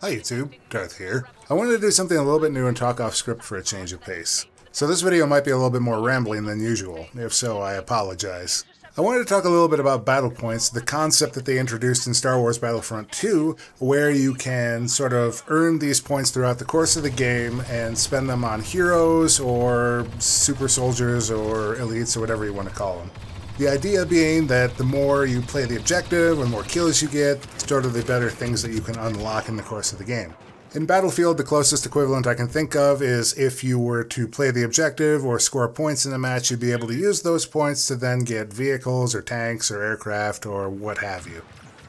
Hi YouTube, Darth here. I wanted to do something a little bit new and talk off script for a change of pace. So this video might be a little bit more rambling than usual. If so, I apologize. I wanted to talk a little bit about battle points, the concept that they introduced in Star Wars Battlefront II, where you can sort of earn these points throughout the course of the game and spend them on heroes or super soldiers or elites or whatever you want to call them. The idea being that the more you play the objective and the more kills you get, sort of the better things that you can unlock in the course of the game. In Battlefield, the closest equivalent I can think of is if you were to play the objective or score points in a match, you'd be able to use those points to then get vehicles or tanks or aircraft or what have you.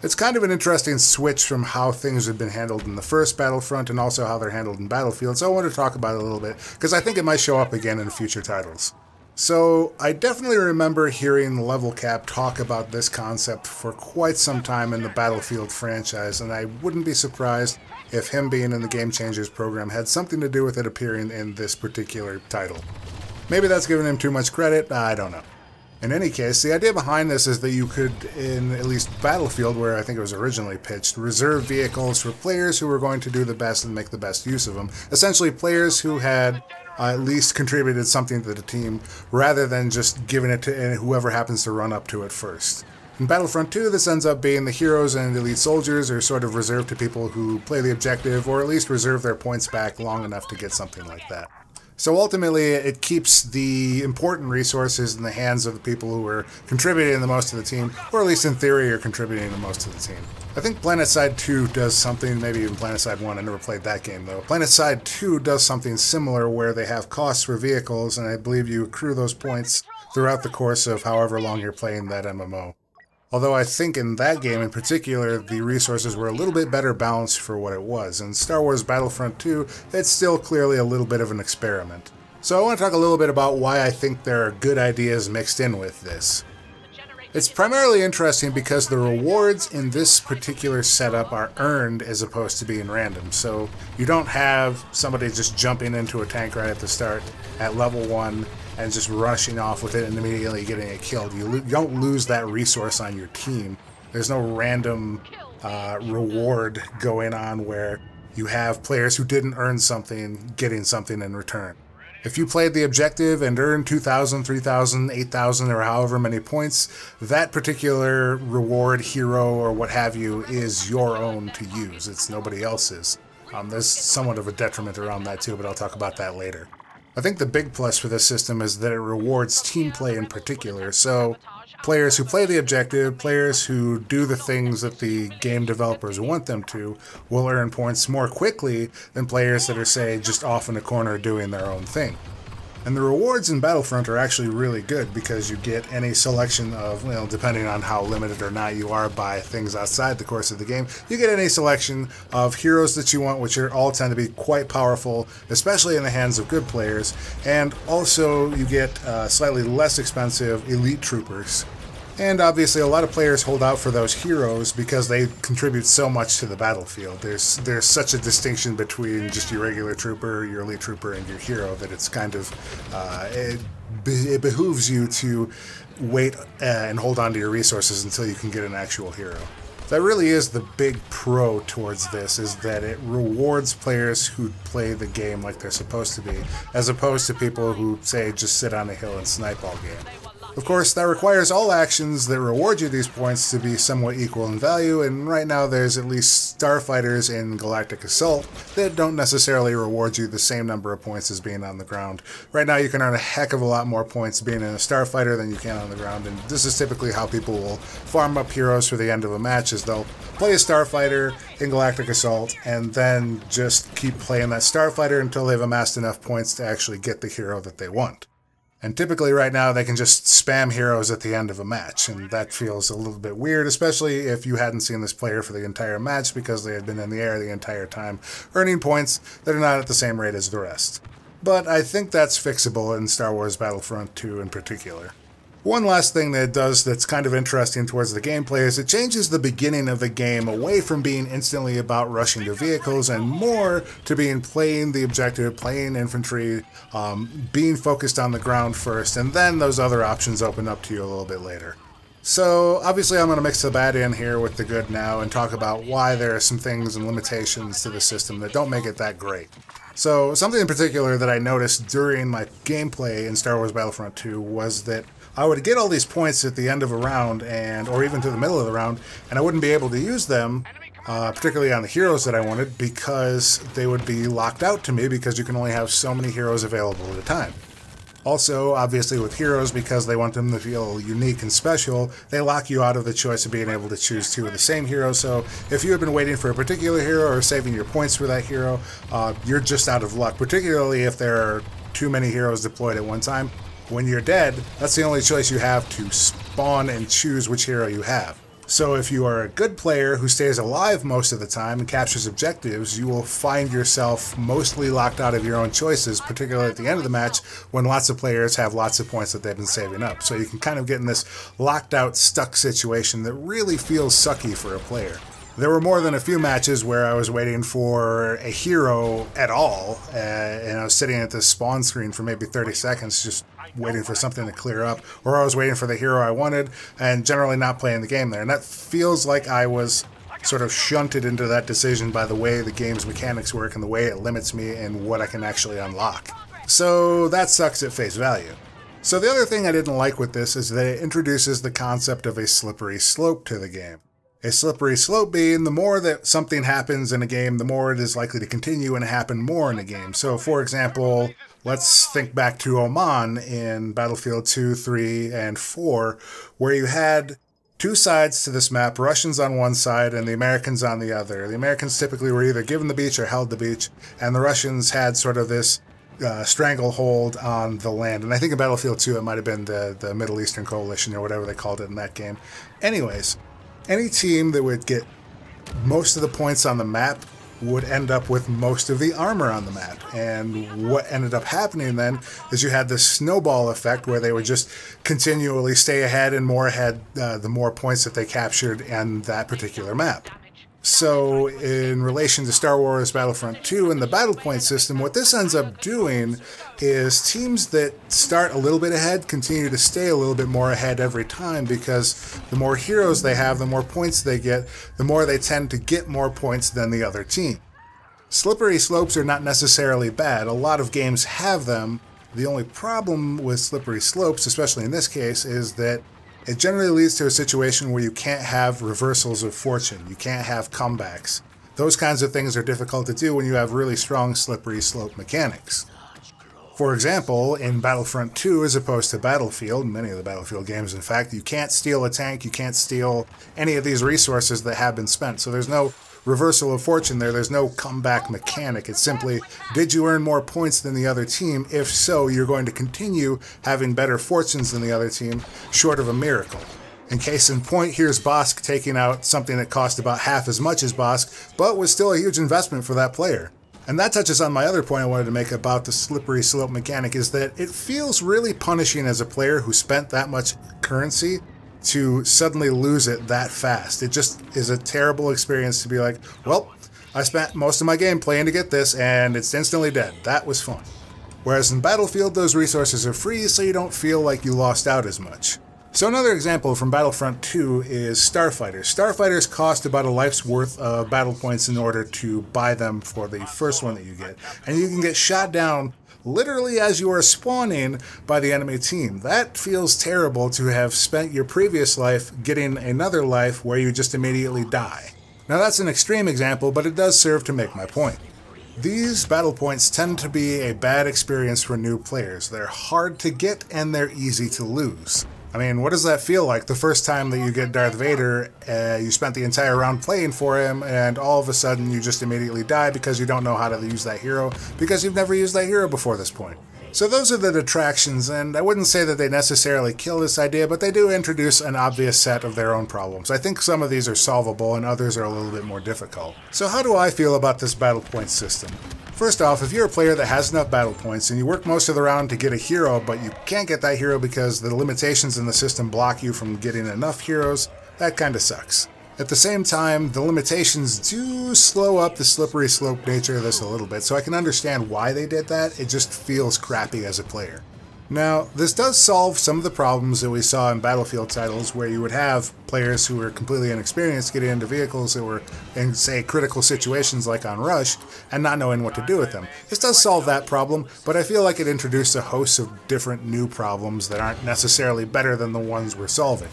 It's kind of an interesting switch from how things have been handled in the first Battlefront and also how they're handled in Battlefield, so I want to talk about it a little bit, because I think it might show up again in future titles. So, I definitely remember hearing Level Cap talk about this concept for quite some time in the Battlefield franchise, and I wouldn't be surprised if him being in the Game Changers program had something to do with it appearing in this particular title. Maybe that's giving him too much credit, I don't know. In any case, the idea behind this is that you could, in at least Battlefield, where I think it was originally pitched, reserve vehicles for players who were going to do the best and make the best use of them. Essentially, players who had at least contributed something to the team, rather than just giving it to whoever happens to run up to it first. In Battlefront 2, this ends up being the heroes and elite soldiers are sort of reserved to people who play the objective, or at least reserve their points back long enough to get something like that. So ultimately, it keeps the important resources in the hands of the people who are contributing the most to the team, or at least in theory are contributing the most to the team. I think Planetside 2 does something, maybe even Planetside 1, I never played that game though. Planetside 2 does something similar where they have costs for vehicles, and I believe you accrue those points throughout the course of however long you're playing that MMO. Although I think in that game in particular, the resources were a little bit better balanced for what it was. In Star Wars Battlefront II, it's still clearly a little bit of an experiment. So I want to talk a little bit about why I think there are good ideas mixed in with this. It's primarily interesting because the rewards in this particular setup are earned as opposed to being random. So you don't have somebody just jumping into a tank right at the start at level 1 and just rushing off with it and immediately getting it killed. You don't lose that resource on your team. There's no random reward going on where you have players who didn't earn something getting something in return. If you played the objective and earned 2,000, 3,000, 8,000, or however many points, that particular reward, hero, or what have you is your own to use. It's nobody else's. There's somewhat of a detriment around that too, but I'll talk about that later. I think the big plus for this system is that it rewards team play in particular, so players who play the objective, players who do the things that the game developers want them to, will earn points more quickly than players that are, say, just off in a corner doing their own thing. And the rewards in Battlefront are actually really good because you get any selection of, well, depending on how limited or not you are by things outside the course of the game, you get any selection of heroes that you want, which all tend to be quite powerful, especially in the hands of good players, and also you get slightly less expensive elite troopers. And obviously a lot of players hold out for those heroes because they contribute so much to the battlefield. There's such a distinction between just your regular trooper, your elite trooper, and your hero that it's kind of, it behooves you to wait and hold on to your resources until you can get an actual hero. That really is the big pro towards this, is that it rewards players who play the game like they're supposed to be, as opposed to people who, say, just sit on a hill and snipe all game. Of course, that requires all actions that reward you these points to be somewhat equal in value, and right now there's at least starfighters in Galactic Assault that don't necessarily reward you the same number of points as being on the ground. Right now you can earn a heck of a lot more points being in a starfighter than you can on the ground, and this is typically how people will farm up heroes for the end of a match, is they'll play a starfighter in Galactic Assault and then just keep playing that starfighter until they've amassed enough points to actually get the hero that they want. And typically right now they can just spam heroes at the end of a match, and that feels a little bit weird, especially if you hadn't seen this player for the entire match because they had been in the air the entire time, earning points that are not at the same rate as the rest. But I think that's fixable in Star Wars Battlefront II in particular. One last thing that it does that's kind of interesting towards the gameplay is it changes the beginning of the game away from being instantly about rushing to vehicles and more to being playing the objective, playing infantry, being focused on the ground first, and then those other options open up to you a little bit later. So obviously I'm going to mix the bad in here with the good now and talk about why there are some things and limitations to the system that don't make it that great. So something in particular that I noticed during my gameplay in Star Wars Battlefront II was that I would get all these points at the end of a round or even to the middle of the round, and I wouldn't be able to use them, particularly on the heroes that I wanted, because they would be locked out to me because you can only have so many heroes available at a time. Also, obviously with heroes, because they want them to feel unique and special, they lock you out of the choice of being able to choose two of the same hero. So if you have been waiting for a particular hero or saving your points for that hero, you're just out of luck, particularly if there are too many heroes deployed at one time. When you're dead, that's the only choice you have to spawn and choose which hero you have. So if you are a good player who stays alive most of the time and captures objectives, you will find yourself mostly locked out of your own choices, particularly at the end of the match when lots of players have lots of points that they've been saving up. So you can kind of get in this locked out, stuck situation that really feels sucky for a player. There were more than a few matches where I was waiting for a hero at all, and I was sitting at the spawn screen for maybe 30 seconds just waiting for something to clear up, or I was waiting for the hero I wanted and generally not playing the game there. And that feels like I was sort of shunted into that decision by the way the game's mechanics work and the way it limits me and what I can actually unlock. So that sucks at face value. So the other thing I didn't like with this is that it introduces the concept of a slippery slope to the game. A slippery slope being the more that something happens in a game, the more it is likely to continue and happen more in a game. So, for example, let's think back to Oman in Battlefield 2, 3, and 4, where you had two sides to this map, Russians on one side and the Americans on the other. The Americans typically were either given the beach or held the beach, and the Russians had sort of this stranglehold on the land. And I think in Battlefield 2 it might have been the Middle Eastern Coalition or whatever they called it in that game. Anyways, any team that would get most of the points on the map would end up with most of the armor on the map. And what ended up happening then is you had this snowball effect where they would just continually stay ahead and more ahead the more points that they captured in that particular map. So in relation to Star Wars Battlefront 2 and the battle point system, what this ends up doing is teams that start a little bit ahead continue to stay a little bit more ahead every time, because the more heroes they have, the more points they get, the more they tend to get more points than the other team. Slippery slopes are not necessarily bad. A lot of games have them. The only problem with slippery slopes, especially in this case, is that it generally leads to a situation where you can't have reversals of fortune. You can't have comebacks. Those kinds of things are difficult to do when you have really strong slippery slope mechanics. For example, in Battlefront 2 as opposed to Battlefield, many of the Battlefield games in fact, you can't steal a tank, you can't steal any of these resources that have been spent. So there's no reversal of fortune there, there's no comeback mechanic. It's simply, did you earn more points than the other team? If so, you're going to continue having better fortunes than the other team, short of a miracle. In case in point, here's Bosk taking out something that cost about half as much as Bosk, but was still a huge investment for that player. And that touches on my other point I wanted to make about the slippery slope mechanic, is that it feels really punishing as a player who spent that much currency to suddenly lose it that fast. It just is a terrible experience to be like, well, I spent most of my game playing to get this and it's instantly dead. That was fun. Whereas in Battlefield, those resources are free, so you don't feel like you lost out as much. So another example from Battlefront 2 is Starfighters. Starfighters cost about a life's worth of battle points in order to buy them for the first one that you get. And you can get shot down literally as you are spawning by the enemy team. That feels terrible, to have spent your previous life getting another life where you just immediately die. Now that's an extreme example, but it does serve to make my point. These battle points tend to be a bad experience for new players. They're hard to get and they're easy to lose. I mean, what does that feel like the first time that you get Darth Vader, you spent the entire round playing for him, and all of a sudden you just immediately die because you don't know how to use that hero, because you've never used that hero before this point. So those are the detractions, and I wouldn't say that they necessarily kill this idea, but they do introduce an obvious set of their own problems. I think some of these are solvable and others are a little bit more difficult. So how do I feel about this battle point system? First off, if you're a player that has enough battle points and you work most of the round to get a hero, but you can't get that hero because the limitations in the system block you from getting enough heroes, that kinda sucks. At the same time, the limitations do slow up the slippery slope nature of this a little bit, so I can understand why they did that. It just feels crappy as a player. Now, this does solve some of the problems that we saw in Battlefield titles where you would have players who were completely inexperienced getting into vehicles that were in, say, critical situations like on Rush and not knowing what to do with them. This does solve that problem, but I feel like it introduced a host of different new problems that aren't necessarily better than the ones we're solving.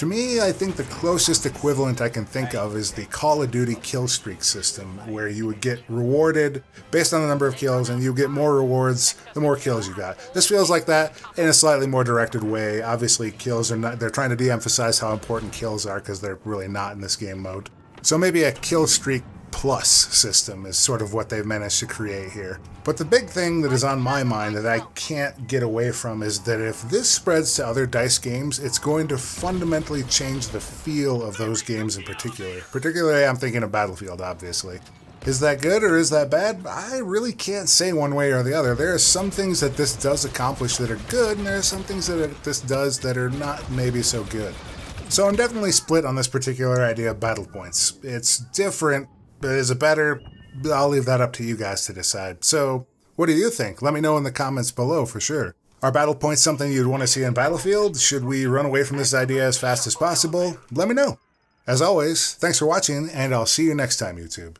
To me, I think the closest equivalent I can think of is the Call of Duty kill streak system, where you would get rewarded based on the number of kills, and you get more rewards the more kills you got. This feels like that in a slightly more directed way. Obviously, kills are not, they're trying to de-emphasize how important kills are because they're really not in this game mode. So maybe a kill streak plus system is sort of what they've managed to create here. But the big thing that is on my mind that I can't get away from is that if this spreads to other DICE games, it's going to fundamentally change the feel of those games in particular. Particularly, I'm thinking of Battlefield, obviously. Is that good or is that bad? I really can't say one way or the other. There are some things that this does accomplish that are good, and there are some things that this does that are not maybe so good. So I'm definitely split on this particular idea of battle points. It's different. But is it better? I'll leave that up to you guys to decide. So, what do you think? Let me know in the comments below for sure. Are battle points something you'd want to see in Battlefield? Should we run away from this idea as fast as possible? Let me know. As always, thanks for watching, and I'll see you next time, YouTube.